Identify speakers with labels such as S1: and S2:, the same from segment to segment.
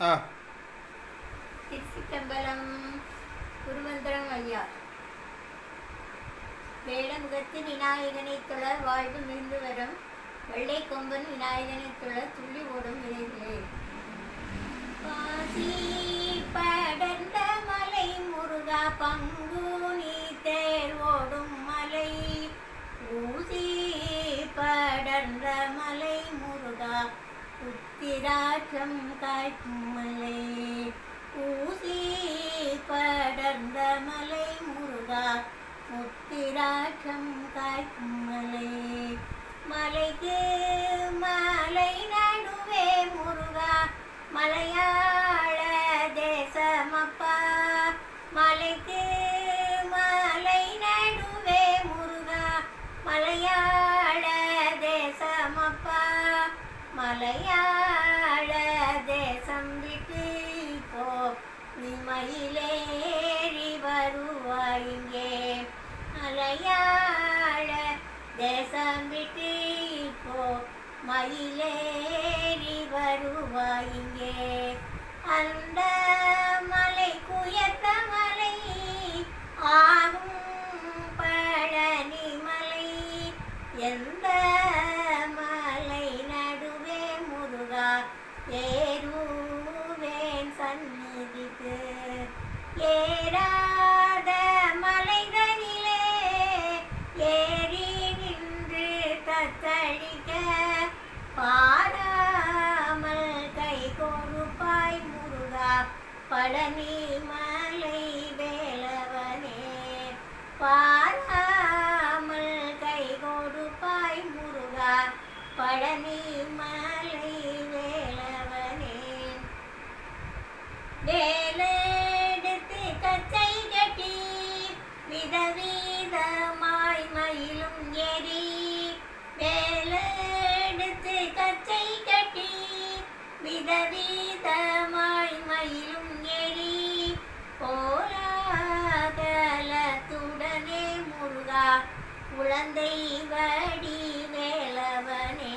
S1: ஆ
S2: திருச்சிற்றம்பலம். குருமந்திரம் ஐயா. வேடமுகத்து விநாயகனை தொழ வாழ்வு மிகுந்து வரும் வெள்ளை கொம்பன் விநாயகனை தொழ துள்ளி ஓடும் விரைவிலே. பாசி படர்ந்த மலை முருகா பங்குனி தேர் ஓடும் மலை. ஊசி படர்ந்த மலை முருகா உத்திராட்சம் காய்க்கும் மலை. ஊசி படர்ந்த மலை முருகா உத்திராட்சம் காய்க்கும் மலை. மலைக்கு மலை நடுவே முருகா மலையாள தேசமப்பா. மலைக்கு மலை நடுவே முருகா மலையாள தேசமப்பா. மலையாள தேசம் விட்டு போ நீ மயிலேறி வருவாயிங்கே. மலையாள தேசம் விட்டு போ மயிலேறி வருவாயிங்கே. அந்த மலை குயர்ந்த மலை ஆகும் பழனி மலை. எந்த மலை நடுவே முருகா ஏறுவேன் சந்நிதிக்கு. ஏறாத மலைதனிலே ஏறி நின்று தத்தளிக்க பாராமல் கை கொடுப்பாய் முருகா பழனி மலை வேலவனே. பாராமல் கை கொடுப்பாய் முருகா பழனி மலை வேலவனே. வேலெடுத்து கச்சை கட்டி விதவிதமாய் மயிலும் ஏறி. வேலெடுத்து கச்சை கட்டி விதவிதமாய் மயிலும் ஏறி. கோலாகலத்துடனே முருகா குழந்தை வடி வேலவனே.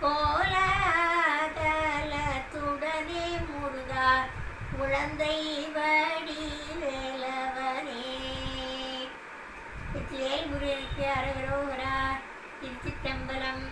S2: கோலாகலத்துடனே முருகா குழந்தை வடி வேலவனே. முருகனுக்கு அரகரோகரா. திருச்சிற்றம்பலம்.